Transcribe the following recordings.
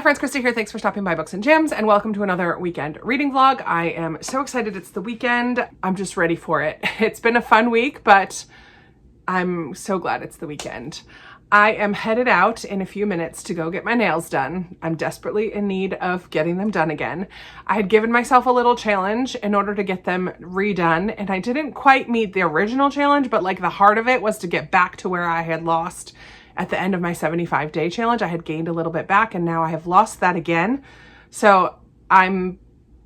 friends, Krista here. Thanks for stopping by Books and Gems and welcome to another weekend reading vlog. I am so excited it's the weekend. I'm just ready for it. It's been a fun week, but I'm so glad it's the weekend. I am headed out in a few minutes to go get my nails done. I'm desperately in need of getting them done again. I had given myself a little challenge in order to get them redone, and I didn't quite meet the original challenge, but like the heart of it was to get back to where I had lost at the end of my 75-day challenge. I had gained a little bit back and now I have lost that again. So I'm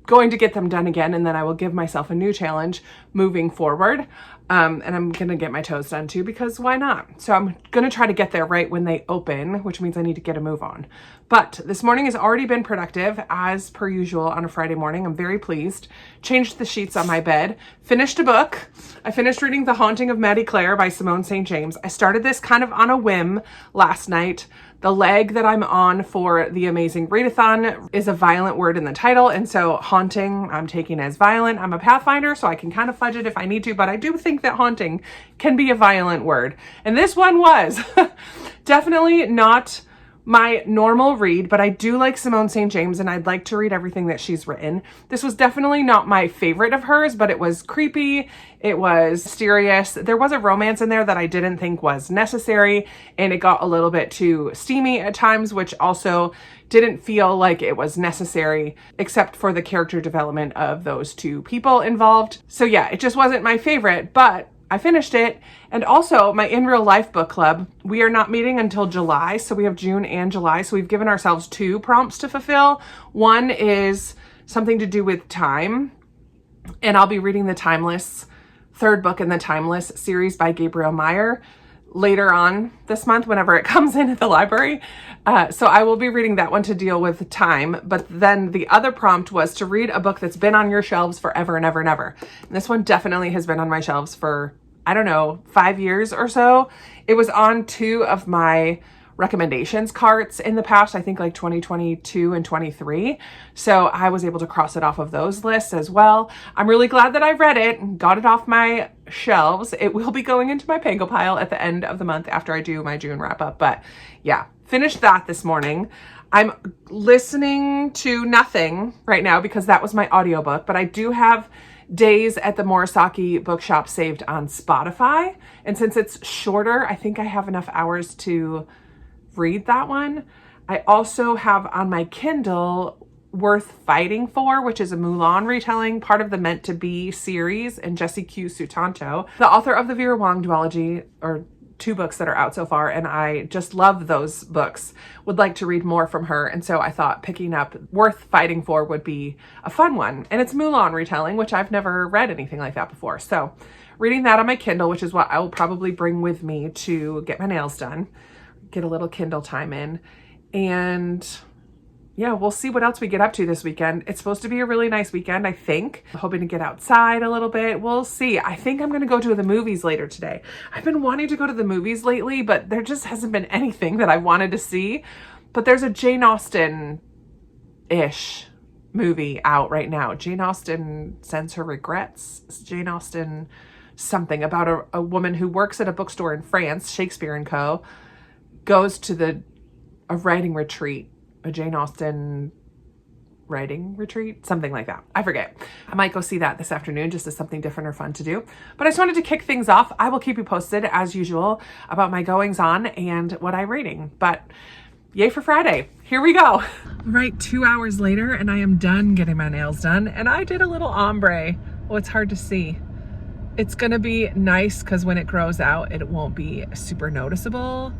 going to get them done again, and then I will give myself a new challenge moving forward. And I'm gonna get my toes done too, because why not? So I'm gonna try to get there right when they open, which means I need to get a move on. But this morning has already been productive as per usual on a Friday morning. I'm very pleased. Changed the sheets on my bed, finished a book. I finished reading The Haunting of Maddie Clare by Simone St. James. I started this kind of on a whim last night. The leg that I'm on for the Amazing Readathon is a violent word in the title, and so haunting I'm taking as violent. I'm a Pathfinder, so I can kind of fudge it if I need to, but I do think that haunting can be a violent word. And this one was definitely not my normal read, but I do like Simone St. James and I'd like to read everything that she's written. This was definitely not my favorite of hers, but it was creepy. It was mysterious. There was a romance in there that I didn't think was necessary, and it got a little bit too steamy at times, which also didn't feel like it was necessary, except for the character development of those two people involved. So yeah, it just wasn't my favorite, but I finished it. And also my In Real Life book club, we are not meeting until July. So we have June and July. So we've given ourselves two prompts to fulfill. One is something to do with time. And I'll be reading the Timeless, third book in the Timeless series by Gabriel Meyer later on this month, whenever it comes in at the library. So I will be reading that one to deal with time. But then the other prompt was to read a book that's been on your shelves forever and ever and ever. And this one definitely has been on my shelves for, I don't know, 5 years or so. It was on two of my recommendations carts in the past, I think like 2022 and 23. So I was able to cross it off of those lists as well. I'm really glad that I read it and got it off my shelves. It will be going into my Pango pile at the end of the month after I do my June wrap up. But yeah, finished that this morning. I'm listening to nothing right now because that was my audiobook, but I do have Days at the Morisaki Bookshop saved on Spotify. And since it's shorter, I think I have enough hours to read that one. I also have on my Kindle Worth Fighting For, which is a Mulan retelling, part of the Meant to Be series, and Jessie Q. Sutanto, the author of the Vera Wong duology, or two books that are out so far, and I just love those books. Would like to read more from her, and so I thought picking up Worth Fighting For would be a fun one. And it's Mulan retelling, which I've never read anything like that before. So reading that on my Kindle, which is what I will probably bring with me to get my nails done, get a little Kindle time in. And yeah, we'll see what else we get up to this weekend. It's supposed to be a really nice weekend, I think. I'm hoping to get outside a little bit. We'll see. I think I'm going to go to the movies later today. I've been wanting to go to the movies lately, but there just hasn't been anything that I wanted to see. But there's a Jane Austen-ish movie out right now. Jane Austen Sends Her Regrets. Jane Austen something about a woman who works at a bookstore in France, Shakespeare & Co., goes to a writing retreat, a Jane Austen writing retreat, something like that. I forget. I might go see that this afternoon just as something different or fun to do. But I just wanted to kick things off. I will keep you posted as usual about my goings on and what I'm reading. But yay for Friday. Here we go. Right, 2 hours later and I am done getting my nails done. And I did a little ombre. Oh, it's hard to see. It's gonna be nice because when it grows out, it won't be super noticeable.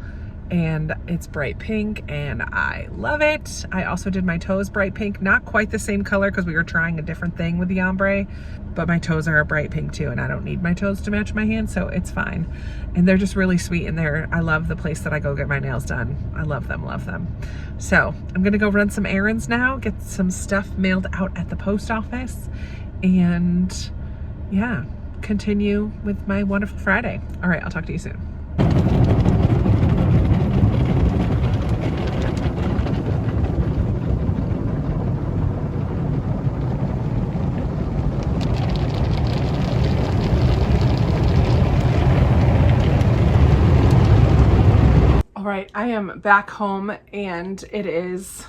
And it's bright pink and I love it. I also did my toes bright pink, not quite the same color because we were trying a different thing with the ombre, but my toes are a bright pink too, and I don't need my toes to match my hands, so it's fine. And they're just really sweet in there. I love the place that I go get my nails done. I love them, love them. So I'm gonna go run some errands now, get some stuff mailed out at the post office, and yeah, continue with my wonderful Friday. All right, I'll talk to you soon. All right, I am back home and it is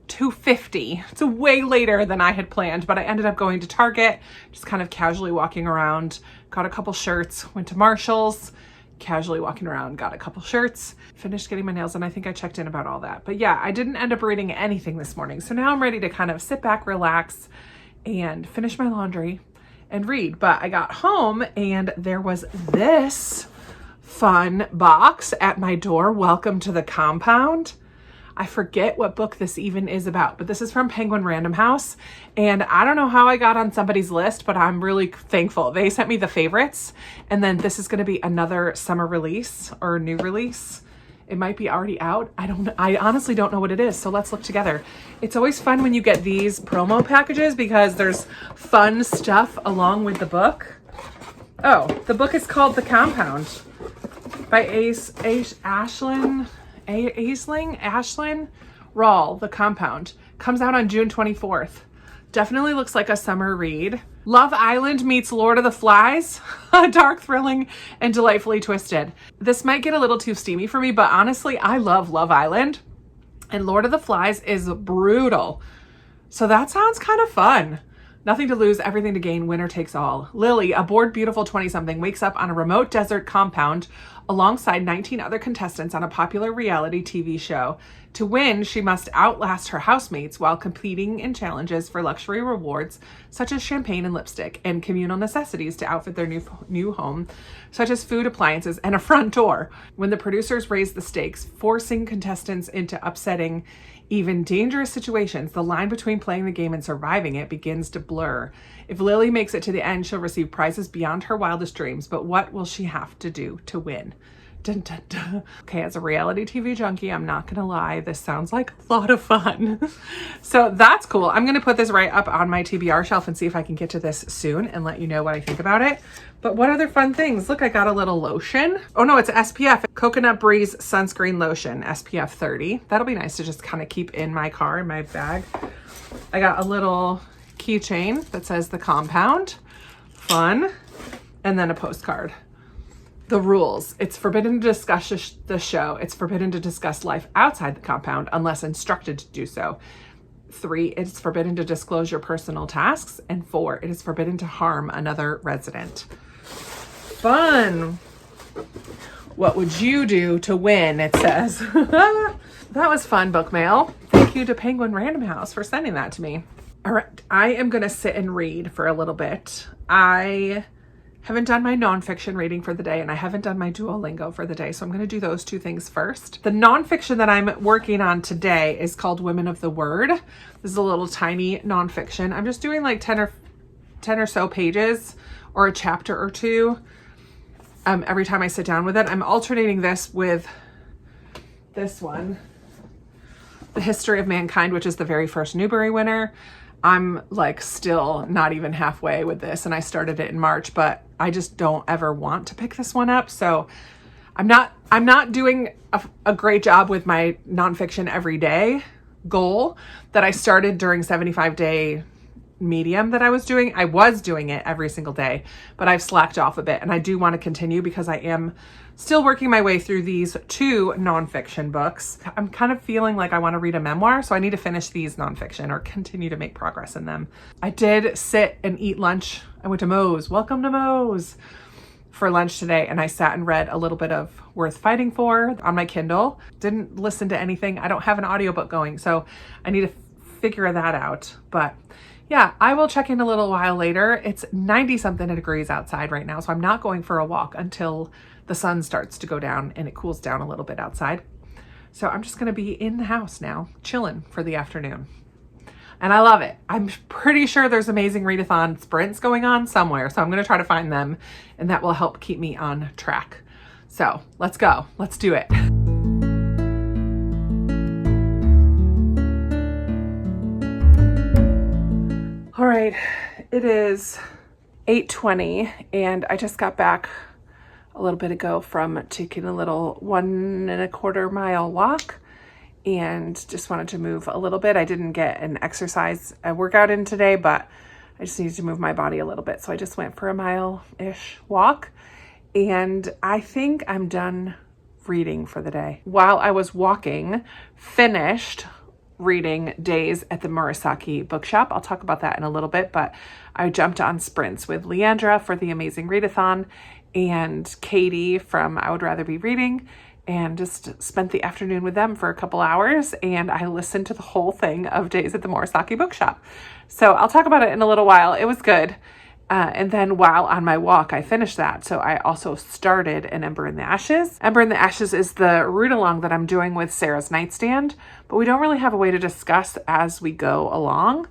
2:50. It's way later than I had planned, but I ended up going to Target, just kind of casually walking around, got a couple shirts, went to Marshall's, casually walking around, got a couple shirts, finished getting my nails done. I think I checked in about all that. But yeah, I didn't end up reading anything this morning. So now I'm ready to kind of sit back, relax, and finish my laundry and read. But I got home and there was this fun box at my door. Welcome to the compound. I forget what book this even is about, but this is from Penguin Random House. And I don't know how I got on somebody's list, but I'm really thankful. They sent me the favorites. And then this is going to be another summer release or new release. It might be already out. I honestly don't know what it is. So let's look together. It's always fun when you get these promo packages because there's fun stuff along with the book. Oh, the book is called The Compound by Ashlyn Rawl. The Compound comes out on June 24th. Definitely looks like a summer read. Love Island meets Lord of the Flies. Dark, thrilling, and delightfully twisted. This might get a little too steamy for me, but honestly, I love Love Island. And Lord of the Flies is brutal. So that sounds kind of fun. Nothing to lose, everything to gain, winner takes all. Lily, a bored, beautiful 20-something, wakes up on a remote desert compound alongside 19 other contestants on a popular reality TV show. To win, she must outlast her housemates while competing in challenges for luxury rewards, such as champagne and lipstick, and communal necessities to outfit their new home, such as food, appliances, and a front door. When the producers raise the stakes, forcing contestants into upsetting, even dangerous situations, the line between playing the game and surviving it begins to blur. If Lily makes it to the end, she'll receive prizes beyond her wildest dreams, but what will she have to do to win? Dun, dun, dun. Okay, as a reality TV junkie, I'm not gonna lie, this sounds like a lot of fun. So that's cool. I'm gonna put this right up on my TBR shelf and see if I can get to this soon and let you know what I think about it. But what other fun things? Look, I got a little lotion. Oh no, it's SPF, Coconut Breeze Sunscreen Lotion, SPF 30. That'll be nice to just kind of keep in my car, in my bag. I got a little keychain that says The Compound, fun, and then a postcard. The rules. It's forbidden to discuss the show. It's forbidden to discuss life outside the compound unless instructed to do so. 3, it's forbidden to disclose your personal tasks. And 4, it is forbidden to harm another resident. Fun. What would you do to win? It says. That was fun, book mail. Thank you to Penguin Random House for sending that to me. All right, I am going to sit and read for a little bit. I haven't done my nonfiction reading for the day, and I haven't done my Duolingo for the day, so I'm going to do those 2 things first. The nonfiction that I'm working on today is called Women of the Word. This is a little tiny nonfiction. I'm just doing like 10 or so pages or a chapter or 2 every time I sit down with it. I'm alternating this with this one, The History of Mankind, which is the very first Newbery winner. I'm like still not even halfway with this, and I started it in March, but I just don't ever want to pick this one up. So I'm not doing a great job with my nonfiction everyday goal that I started during 75-day medium that I was doing. I was doing it every single day, but I've slacked off a bit, and I do want to continue because I am still working my way through these 2 nonfiction books. I'm kind of feeling like I want to read a memoir, so I need to finish these nonfiction or continue to make progress in them. I did sit and eat lunch. I went to Moe's. Welcome to Moe's for lunch today, and I sat and read a little bit of Worth Fighting For on my Kindle. Didn't listen to anything. I don't have an audiobook going, so I need to figure that out. But yeah, I will check in a little while later. It's 90-something degrees outside right now, so I'm not going for a walk until the sun starts to go down and it cools down a little bit outside. So I'm just going to be in the house now, chilling for the afternoon. And I love it. I'm pretty sure there's amazing readathon sprints going on somewhere, so I'm going to try to find them, and that will help keep me on track. So let's go. Let's do it. All right, it is 8:20, and I just got back a little bit ago from taking a little 1.25 mile walk, and just wanted to move a little bit. I didn't get an exercise workout in today, but I just needed to move my body a little bit. So I just went for a mile-ish walk, and I think I'm done reading for the day. While I was walking, finished reading days at the Murasaki bookshop. I'll talk about that in a little bit, but I jumped on sprints with Leandra for the Amazing Readathon and Katie from I Would Rather Be Reading, and just spent the afternoon with them for a couple hours, and I listened to the whole thing of Days at the Murasaki bookshop. So I'll talk about it in a little while. It was good. And then while on my walk, I finished that. So I also started an Ember in the Ashes. Ember in the Ashes is the read along that I'm doing with Sarah's Nightstand, but we don't really have a way to discuss as we go along.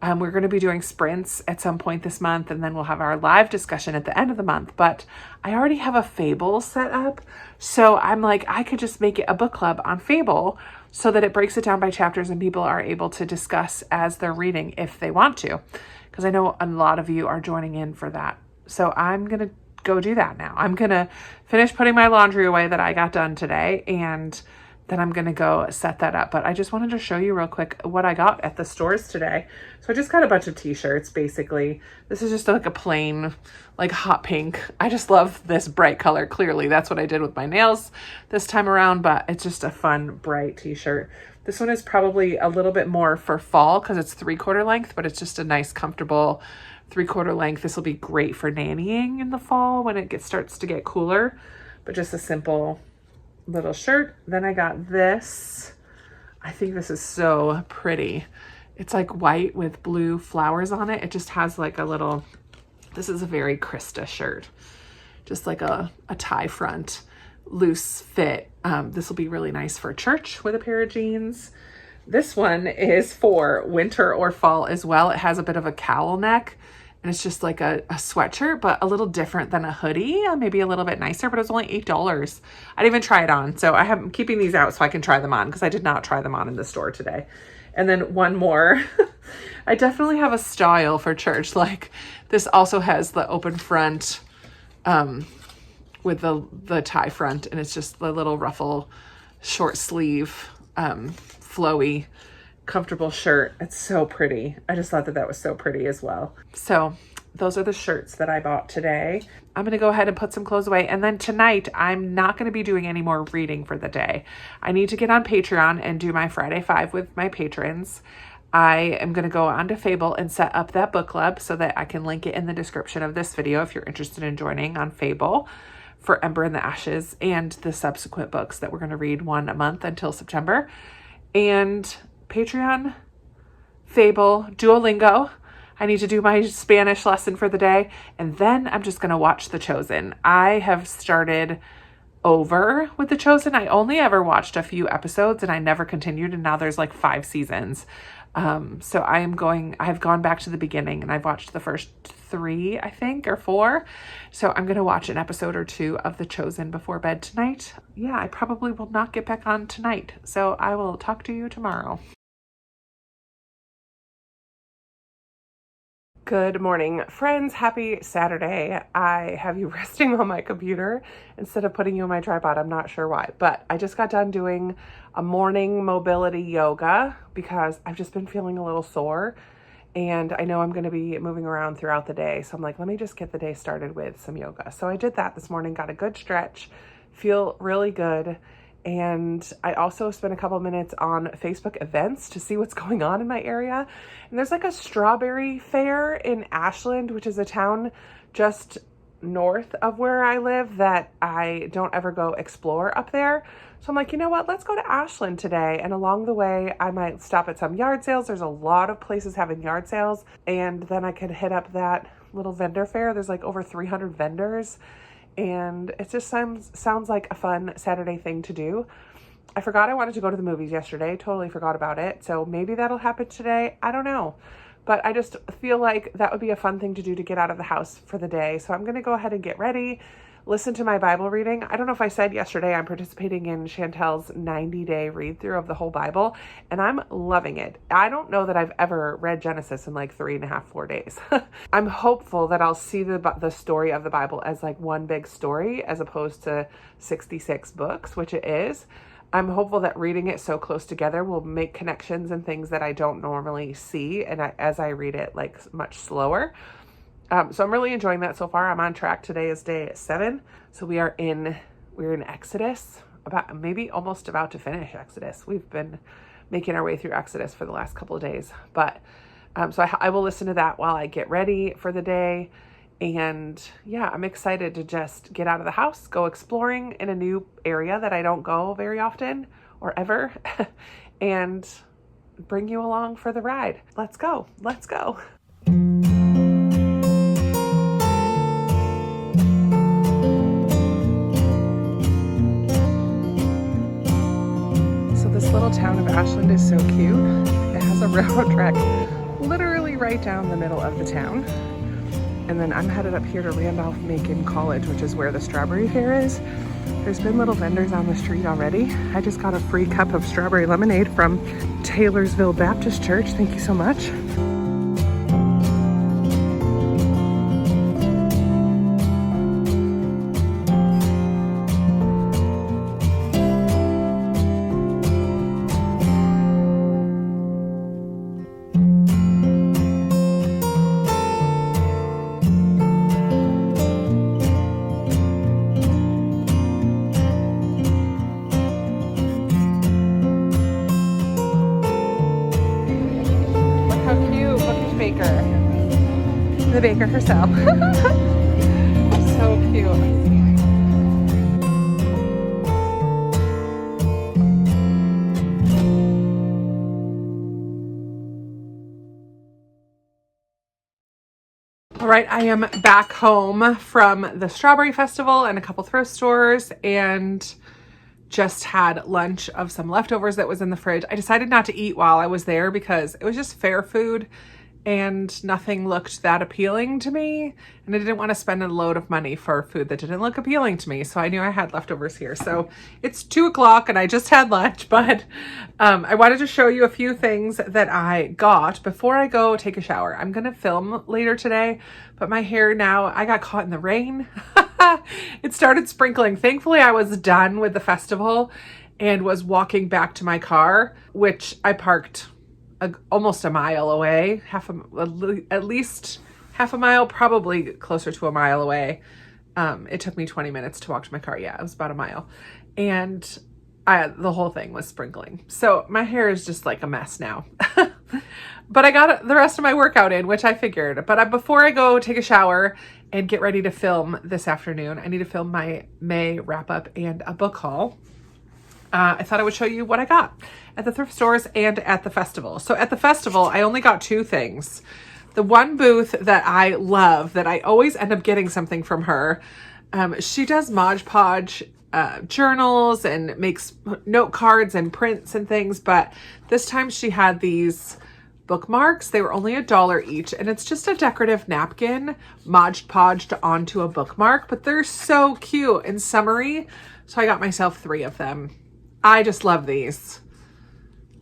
We're going to be doing sprints at some point this month, and then we'll have our live discussion at the end of the month. But I already have a Fable set up. So I'm like, I could just make it a book club on Fable so that it breaks it down by chapters and people are able to discuss as they're reading if they want to. Because I know a lot of you are joining in for that. So I'm going to go do that now. I'm going to finish putting my laundry away that I got done today, and then I'm going to go set that up. But I just wanted to show you real quick what I got at the stores today. So I just got a bunch of t-shirts, basically. This is just like a plain, like hot pink. I just love this bright color. Clearly, that's what I did with my nails this time around, but it's just a fun, bright t-shirt. This one is probably a little bit more for fall because it's 3/4 length, but it's just a nice, comfortable 3/4 length. This will be great for nannying in the fall when it starts to get cooler, but just a simple little shirt. Then I got this. I think this is so pretty. It's like white with blue flowers on it. It just has like a little, this is a very Krista shirt. Just like a tie front, loose fit. This will be really nice for church with a pair of jeans. This one is for winter or fall as well. It has a bit of a cowl neck, and it's just like a sweatshirt, but a little different than a hoodie, maybe a little bit nicer, but it was only $8. I didn't even try it on. So I'm keeping these out so I can try them on because I did not try them on in the store today. And then one more, I definitely have a style for church. Like this also has the open front, with the tie front, and it's just the little ruffle, short sleeve, flowy, comfortable shirt. It's so pretty. I just thought that was so pretty as well. So those are the shirts that I bought today. I'm going to go ahead and put some clothes away. And then tonight, I'm not going to be doing any more reading for the day. I need to get on Patreon and do my Friday 5 with my patrons. I am going to go onto Fable and set up that book club so that I can link it in the description of this video if you're interested in joining on Fable for Ember in the Ashes and the subsequent books that we're going to read one a month until September. And Patreon, Fable, Duolingo. I need to do my Spanish lesson for the day. And then I'm just going to watch The Chosen. I have started over with The Chosen. I only ever watched a few episodes and I never continued. And now there's like 5 seasons. So I've gone back to the beginning and I've watched the first 3, I think, or 4. So I'm going to watch an episode or 2 of The Chosen before bed tonight. Yeah, I probably will not get back on tonight. So I will talk to you tomorrow. Good morning, friends. Happy Saturday. I have you resting on my computer instead of putting you on my tripod. I'm not sure why, but I just got done doing a morning mobility yoga because I've just been feeling a little sore and I know I'm going to be moving around throughout the day. So I'm like, let me just get the day started with some yoga. So I did that this morning, got a good stretch, feel really good. And I also spent a couple minutes on Facebook events to see what's going on in my area. And there's like a strawberry fair in Ashland, which is a town just north of where I live that I don't ever go explore up there. So I'm like, you know what, let's go to Ashland today. And along the way, I might stop at some yard sales. There's a lot of places having yard sales. And then I could hit up that little vendor fair. There's like over 300 vendors. And it just sounds like a fun Saturday thing to do. I forgot I wanted to go to the movies yesterday. Totally forgot about it. So maybe that'll happen today. I don't know. But I just feel like that would be a fun thing to do to get out of the house for the day. So I'm going to go ahead and get ready, listen to my Bible reading. I don't know if I said yesterday, I'm participating in Chantel's 90-day read through of the whole Bible, and I'm loving it. I don't know that I've ever read Genesis in like 3.5, 4 days. I'm hopeful that I'll see the story of the Bible as like one big story as opposed to 66 books, which it is. I'm hopeful that reading it so close together will make connections and things that I don't normally see, and as I read it like much slower. So I'm really enjoying that so far. I'm on track. Today is day 7. So we're in Exodus, maybe almost about to finish Exodus. We've been making our way through Exodus for the last couple of days. But so I will listen to that while I get ready for the day. And yeah, I'm excited to just get out of the house, go exploring in a new area that I don't go very often or ever, and bring you along for the ride. Let's go. Let's go. So this little town of Ashland is so cute. It has a railroad track literally right down the middle of the town. And then I'm headed up here to Randolph-Macon College, which is where the strawberry fair is. There's been little vendors on the street already. I just got a free cup of strawberry lemonade from Taylorsville Baptist Church. Thank you so much. The baker herself. So cute. All right, I am back home from the Strawberry Festival and a couple thrift stores, and just had lunch of some leftovers that was in the fridge. I decided not to eat while I was there because it was just fair food and nothing looked that appealing to me, and I didn't want to spend a load of money for food that didn't look appealing to me. So I knew I had leftovers here. So it's 2 o'clock and I just had lunch, but I wanted to show you a few things that I got before I go take a shower. I'm gonna film later today, but my hair now, I got caught in the rain. It started sprinkling. Thankfully I was done with the festival and was walking back to my car, which I parked almost a mile away, at least half a mile, probably closer to a mile away. It took me 20 minutes to walk to my car. Yeah, it was about a mile. And the whole thing was sprinkling. So my hair is just like a mess now. But I got the rest of my workout in, which I figured. But before I go take a shower and get ready to film this afternoon, I need to film my May wrap up and a book haul. I thought I would show you what I got at the thrift stores and at the festival. So at the festival, I only got 2 things. The one booth that I love, that I always end up getting something from her, she does Mod Podge journals and makes note cards and prints and things, but this time she had these bookmarks. They were only $1 each, and it's just a decorative napkin Mod Podged onto a bookmark, but they're so cute and summery. So I got myself 3 of them. I just love these.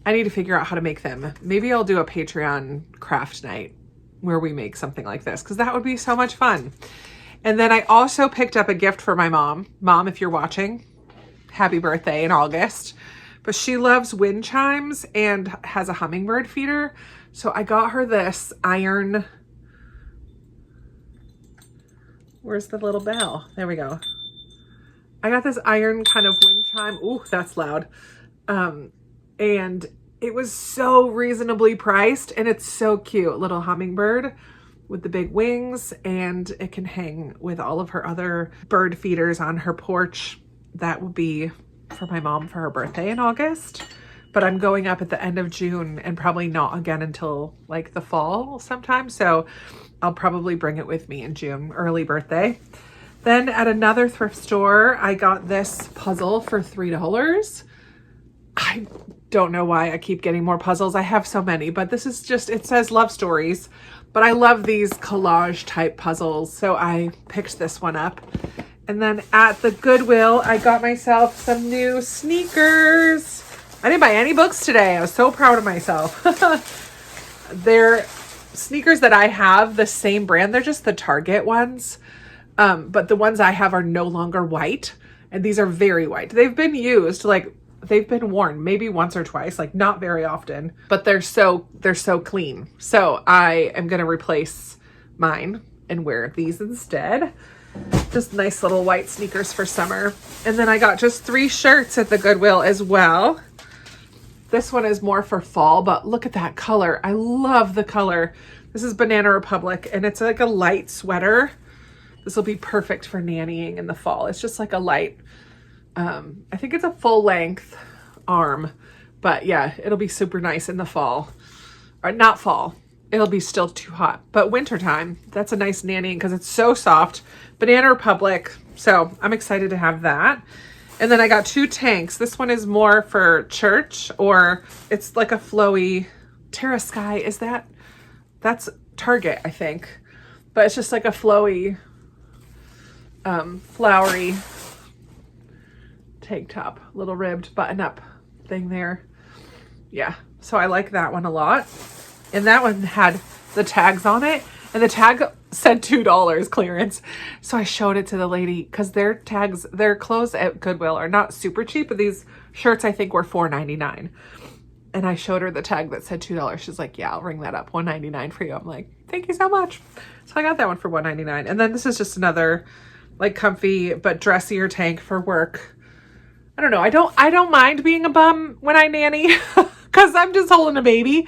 I need to figure out how to make them. Maybe I'll do a Patreon craft night where we make something like this, because that would be so much fun. And then I also picked up a gift for my mom. Mom, if you're watching, happy birthday in August. But she loves wind chimes and has a hummingbird feeder. So I got her this iron. Where's the little bell? There we go. I got this iron kind of wind chime. Ooh, that's loud. And it was so reasonably priced, and it's so cute. Little hummingbird with the big wings, and it can hang with all of her other bird feeders on her porch. That will be for my mom for her birthday in August. But I'm going up at the end of June and probably not again until like the fall sometime. So I'll probably bring it with me in June, early birthday. Then at another thrift store, I got this puzzle for $3. I don't know why I keep getting more puzzles. I have so many, but this is just, it says love stories, but I love these collage type puzzles. So I picked this one up. And then at the Goodwill, I got myself some new sneakers. I didn't buy any books today. I was so proud of myself. They're sneakers that I have, the same brand. They're just the Target ones. But the ones I have are no longer white, and these are very white. They've been used, like they've been worn maybe once or twice, like not very often, but they're so clean. So I am going to replace mine and wear these instead. Just nice little white sneakers for summer. And then I got just 3 shirts at the Goodwill as well. This one is more for fall, but look at that color. I love the color. This is Banana Republic, and it's like a light sweater. This will be perfect for nannying in the fall. It's just like a light, I think it's a full length arm, but yeah, it'll be super nice in the fall. Or not fall. It'll be still too hot, but wintertime, that's a nice nannying because it's so soft. Banana Republic. So I'm excited to have that. And then I got 2 tanks. This one is more for church, or it's like a flowy Terra Sky. Is that's Target, I think. But it's just like a flowy, flowery tank top, little ribbed button up thing there. Yeah, so I like that one a lot. And that one had the tags on it, and the tag said $2 clearance. So I showed it to the lady because their clothes at Goodwill are not super cheap, but these shirts I think were $4.99. And I showed her the tag that said $2. She's like, yeah, I'll ring that up. $1.99 for you. I'm like, thank you so much. So I got that one for $1.99. And then this is just another like comfy but dressier tank for work. I don't know. I don't mind being a bum when I nanny because I'm just holding a baby.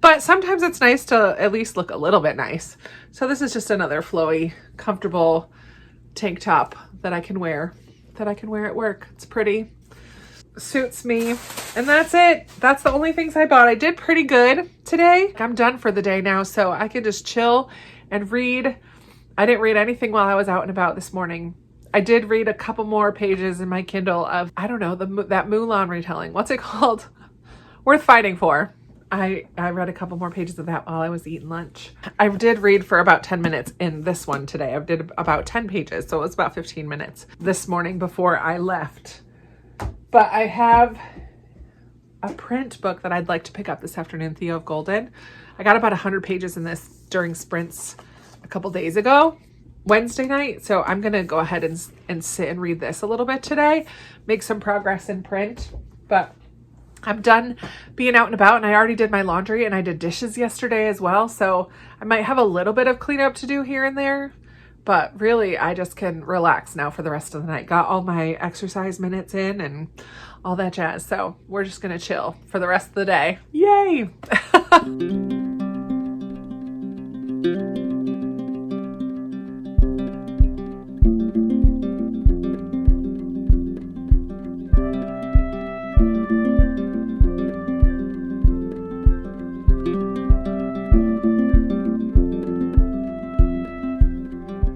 But sometimes it's nice to at least look a little bit nice. So this is just another flowy, comfortable tank top that I can wear at work. It's pretty. Suits me. And that's it. That's the only things I bought. I did pretty good today. I'm done for the day now, so I can just chill and read. I didn't read anything while I was out and about this morning. I did read a couple more pages in my Kindle of, I don't know, that Mulan retelling. What's it called? Worth Fighting For. I read a couple more pages of that while I was eating lunch. I did read for about 10 minutes in this one today. I did about 10 pages, so it was about 15 minutes this morning before I left. But I have a print book that I'd like to pick up this afternoon, Theo of Golden. I got about 100 pages in this during sprints a couple days ago, Wednesday night. So I'm going to go ahead and sit and read this a little bit today, make some progress in print. But I'm done being out and about, and I already did my laundry and I did dishes yesterday as well. So I might have a little bit of cleanup to do here and there, but really I just can relax now for the rest of the night. Got all my exercise minutes in and all that jazz. So we're just going to chill for the rest of the day. Yay.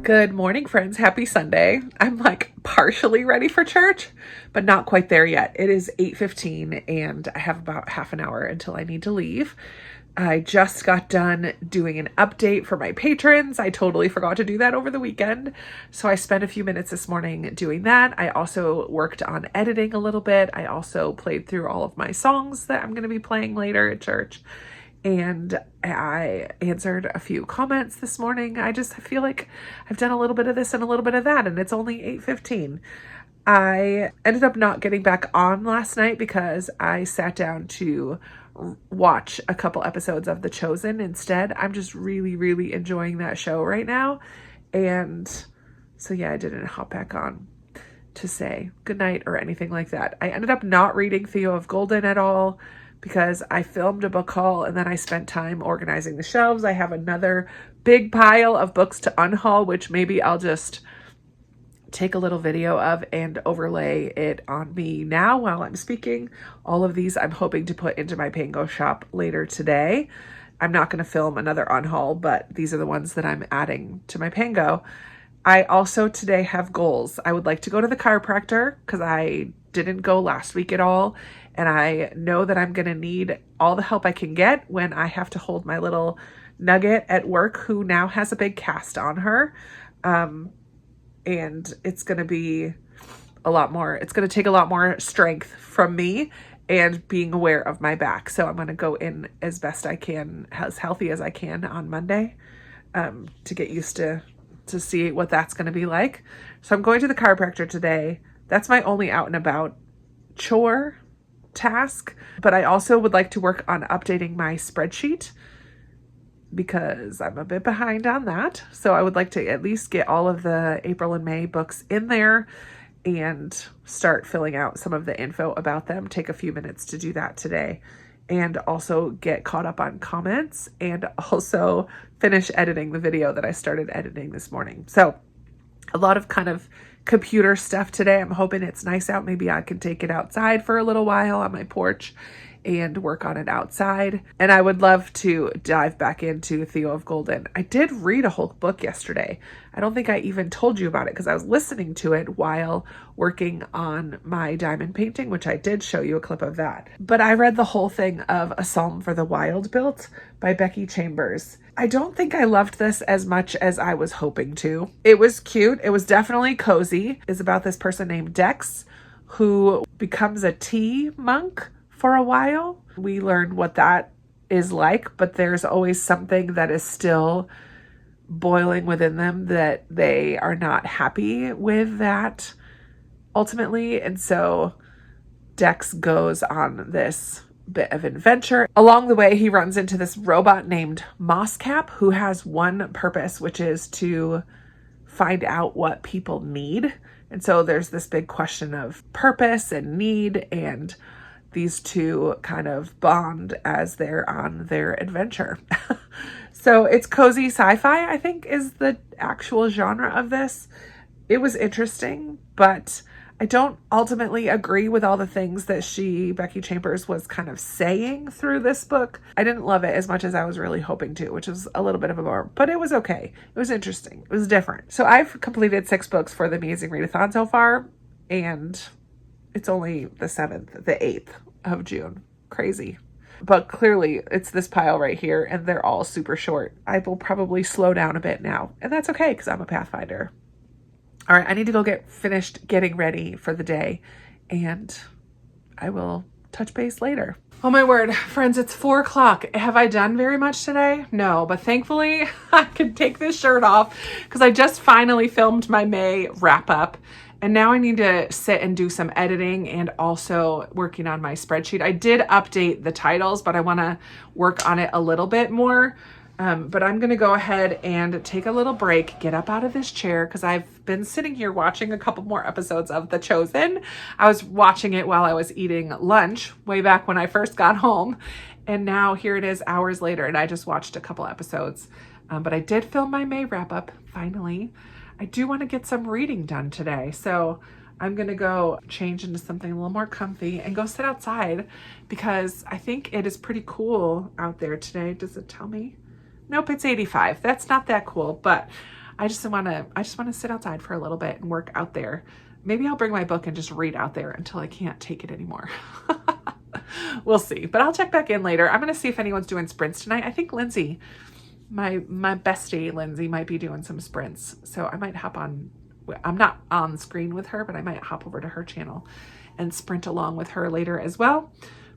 Good morning, friends. Happy Sunday. I'm like partially ready for church, but not quite there yet. It is 8:15 and I have about half an hour until I need to leave. I just got done doing an update for my patrons. I totally forgot to do that over the weekend. So I spent a few minutes this morning doing that. I also worked on editing a little bit. I also played through all of my songs that I'm going to be playing later at church. And I answered a few comments this morning. I feel like I've done a little bit of this and a little bit of that, and it's only 8:15. I ended up not getting back on last night because I sat down to watch a couple episodes of The Chosen instead. I'm just really, really enjoying that show right now. And so yeah, I didn't hop back on to say goodnight or anything like that. I ended up not reading Theo of Golden at all, because I filmed a book haul and then I spent time organizing the shelves. I have another big pile of books to unhaul, which maybe I'll just take a little video of and overlay it on me now while I'm speaking. All of these I'm hoping to put into my Pango shop later today. I'm not going to film another unhaul, but these are the ones that I'm adding to my Pango. I also today have goals. I would like to go to the chiropractor because I didn't go last week at all. And I know that I'm going to need all the help I can get when I have to hold my little nugget at work who now has a big cast on her. And it's going to be a lot more, it's going to take a lot more strength from me and being aware of my back. So I'm going to go in as best I can, as healthy as I can on Monday, to get used to see what that's going to be like. So I'm going to the chiropractor today. That's my only out and about chore task, but I also would like to work on updating my spreadsheet because I'm a bit behind on that. So I would like to at least get all of the April and May books in there and start filling out some of the info about them. Take a few minutes to do that today, and also get caught up on comments, and also finish editing the video that I started editing this morning. So a lot of kind of computer stuff today. I'm hoping it's nice out. Maybe I can take it outside for a little while on my porch and work on it outside. And I would love to dive back into Theo of Golden. I did read a whole book yesterday. I don't think I even told you about it because I was listening to it while working on my diamond painting, which I did show you a clip of that. But I read the whole thing of A Psalm for the Wild Built by Becky Chambers. I don't think I loved this as much as I was hoping to. It was cute. It was definitely cozy. It's about this person named Dex who becomes a tea monk for a while. We learn what that is like, but there's always something that is still boiling within them that they are not happy with that ultimately. And so Dex goes on this bit of adventure. Along the way, he runs into this robot named Mosscap who has one purpose, which is to find out what people need. And so there's this big question of purpose and need, and these two kind of bond as they're on their adventure. So it's cozy sci-fi, I think, is the actual genre of this. It was interesting, but I don't ultimately agree with all the things that Becky Chambers, was kind of saying through this book. I didn't love it as much as I was really hoping to, which was a little bit of a bummer, but it was okay. It was interesting. It was different. So I've completed 6 books for the Amazing Readathon so far, and it's only the 8th of June. Crazy. But clearly it's this pile right here, and they're all super short. I will probably slow down a bit now, and that's okay because I'm a Pathfinder. All right, I need to go get finished getting ready for the day, and I will touch base later. Oh my word, friends, it's 4 o'clock. Have I done very much today? No, but thankfully I can take this shirt off because I just finally filmed my May wrap up. And now I need to sit and do some editing and also working on my spreadsheet. I did update the titles, but I want to work on it a little bit more. But I'm going to go ahead and take a little break, get up out of this chair, because I've been sitting here watching a couple more episodes of The Chosen. I was watching it while I was eating lunch way back when I first got home. And now here it is hours later, and I just watched a couple episodes. But I did film my May wrap up finally. I do want to get some reading done today. So I'm going to go change into something a little more comfy and go sit outside because I think it is pretty cool out there today. Does it tell me? Nope, it's 85. That's not that cool, but I just want to sit outside for a little bit and work out there. Maybe I'll bring my book and just read out there until I can't take it anymore. We'll see, but I'll check back in later. I'm going to see if anyone's doing sprints tonight. I think Lindsay, my bestie Lindsay, might be doing some sprints. So I might hop on. I'm not on screen with her, but I might hop over to her channel and sprint along with her later as well.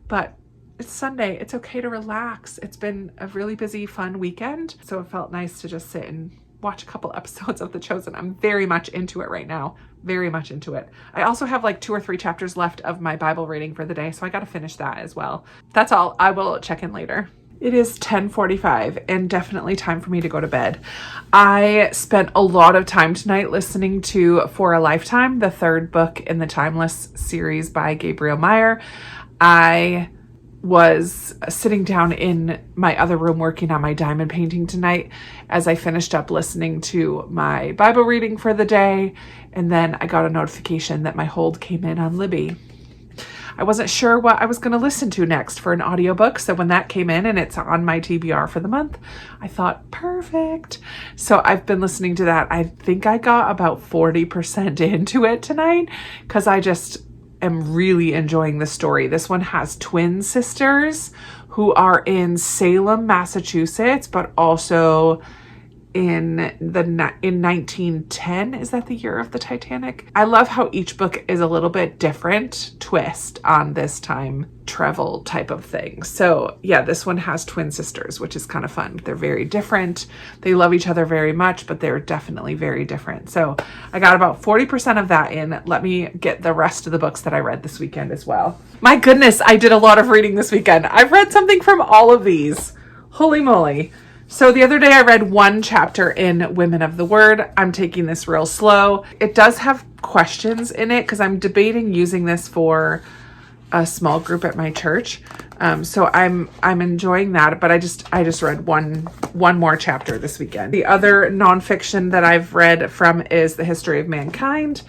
But it's Sunday. It's okay to relax. It's been a really busy, fun weekend. So it felt nice to just sit and watch a couple episodes of The Chosen. I'm very much into it right now. Very much into it. I also have like 2 or 3 chapters left of my Bible reading for the day. So I got to finish that as well. That's all. I will check in later. It is 10:45 and definitely time for me to go to bed. I spent a lot of time tonight listening to For a Lifetime, the 3rd book in the Timeless series by Gabriel Meyer. I was sitting down in my other room working on my diamond painting tonight as I finished up listening to my Bible reading for the day. And then I got a notification that my hold came in on Libby. I wasn't sure what I was going to listen to next for an audiobook. So when that came in and it's on my TBR for the month, I thought, perfect. So I've been listening to that. I think I got about 40% into it tonight because I just am really enjoying the story. This one has twin sisters who are in Salem, Massachusetts, but also in 1910. Is that the year of the Titanic? I love how each book is a little bit different twist on this time travel type of thing. So yeah, this one has twin sisters, which is kind of fun. They're very different. They love each other very much, but they're definitely very different. So I got about 40% of that in. Let me get the rest of the books that I read this weekend as well. My goodness, I did a lot of reading this weekend. I've read something from all of these. Holy moly. So the other day I read 1 chapter in Women of the Word. I'm taking this real slow. It does have questions in it because I'm debating using this for a small group at my church. So I'm enjoying that, but I just read one more chapter this weekend. The other nonfiction that I've read from is The History of Mankind,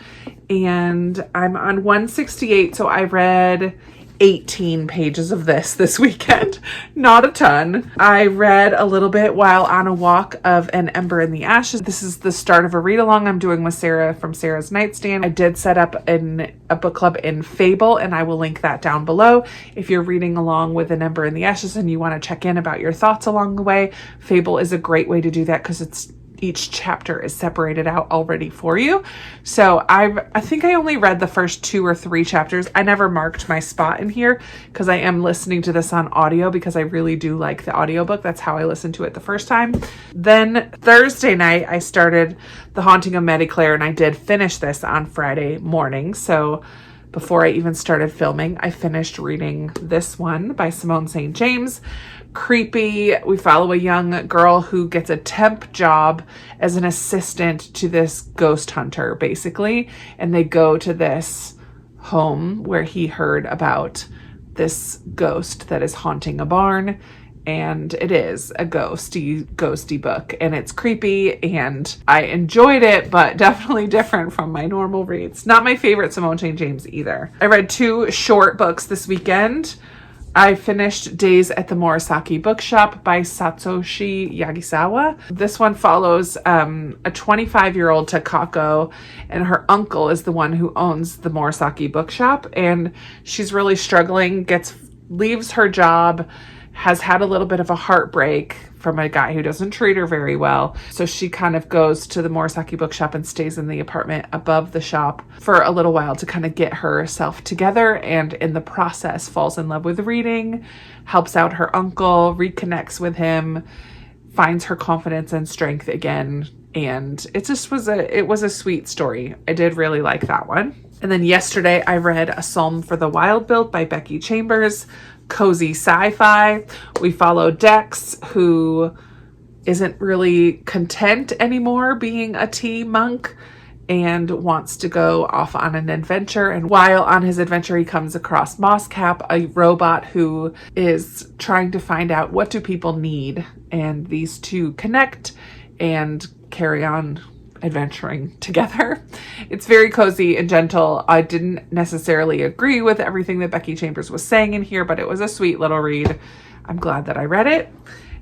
and I'm on 168. So I read 18 pages of this weekend. Not a ton. I read a little bit while on a walk of An Ember in the Ashes. This is the start of a read along I'm doing with Sarah from Sarah's Nightstand. I did set up a book club in Fable, and I will link that down below. If you're reading along with An Ember in the Ashes and you want to check in about your thoughts along the way, Fable is a great way to do that because each chapter is separated out already for you. So I think I only read the first 2 or 3 chapters. I never marked my spot in here because I am listening to this on audio because I really do like the audiobook. That's how I listened to it the first time. Then Thursday night, I started The Haunting of Maddie Claire, and I did finish this on Friday morning. So before I even started filming, I finished reading this one by Simone St. James. Creepy. We follow a young girl who gets a temp job as an assistant to this ghost hunter, basically. And they go to this home where he heard about this ghost that is haunting a barn. And it is a ghosty book, and it's creepy, and I enjoyed it, but definitely different from my normal reads. Not my favorite Simone St. James either. I read 2 short books this weekend. I finished Days at the Murasaki Bookshop by Satoshi Yagisawa. This one follows a 25-year-old Takako, and her uncle is the one who owns the Murasaki Bookshop, and she's really struggling, leaves her job, has had a little bit of a heartbreak from a guy who doesn't treat her very well. So she kind of goes to the Murasaki Bookshop and stays in the apartment above the shop for a little while to kind of get herself together, and in the process falls in love with reading, helps out her uncle, reconnects with him, finds her confidence and strength again. And it just was a sweet story. I did really like that one. And then yesterday I read A Psalm for the Wild Built by Becky Chambers. Cozy sci-fi. We follow Dex, who isn't really content anymore being a tea monk and wants to go off on an adventure. And while on his adventure, he comes across Mosscap, a robot who is trying to find out what do people need. And these two connect and carry on adventuring together. It's very cozy and gentle. I didn't necessarily agree with everything that Becky Chambers was saying in here, but it was a sweet little read. I'm glad that I read it.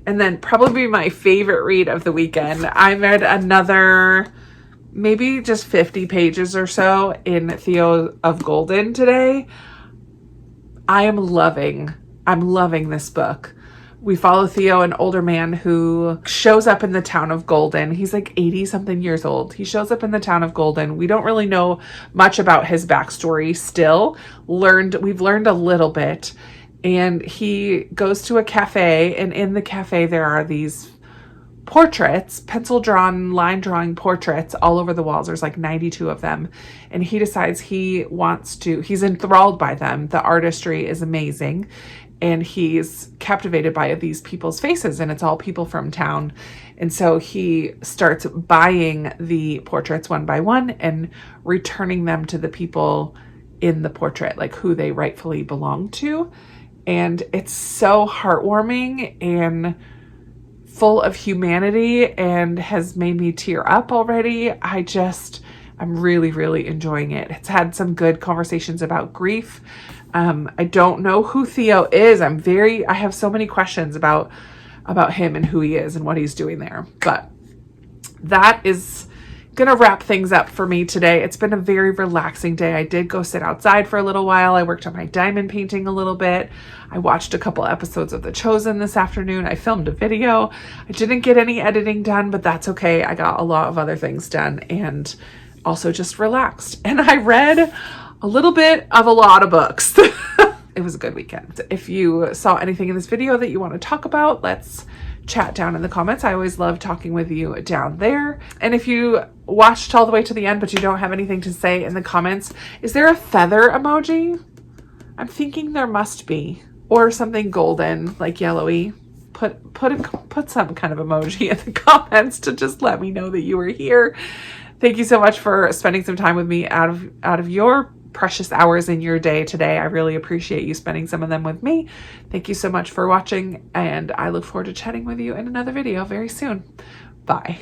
And then probably my favorite read of the weekend, I read another maybe just 50 pages or so in Theo of Golden today. I'm loving this book. We follow Theo, an older man who shows up in the town of Golden. He's like 80 something years old. He shows up in the town of Golden. We don't really know much about his backstory still. We've learned a little bit. And he goes to a cafe, and in the cafe there are these portraits, pencil drawn, line drawing portraits all over the walls. There's like 92 of them. And he decides he's enthralled by them. The artistry is amazing. And he's captivated by these people's faces, and it's all people from town. And so he starts buying the portraits one by one and returning them to the people in the portrait, like who they rightfully belong to. And it's so heartwarming and full of humanity and has made me tear up already. I'm really, really enjoying it. It's had some good conversations about grief. I don't know who Theo is. I have so many questions about him and who he is and what he's doing there. But that is gonna wrap things up for me today. It's been a very relaxing day. I did go sit outside for a little while. I worked on my diamond painting a little bit. I watched a couple episodes of The Chosen this afternoon. I filmed a video. I didn't get any editing done, but that's okay. I got a lot of other things done and also just relaxed. And I read a little bit of a lot of books. It was a good weekend. If you saw anything in this video that you want to talk about, let's chat down in the comments. I always love talking with you down there. And if you watched all the way to the end but you don't have anything to say in the comments, is there a feather emoji? I'm thinking there must be. Or something golden, like yellowy. Put some kind of emoji in the comments to just let me know that you were here. Thank you so much for spending some time with me out of your precious hours in your day today. I really appreciate you spending some of them with me. Thank you so much for watching, and I look forward to chatting with you in another video very soon. Bye.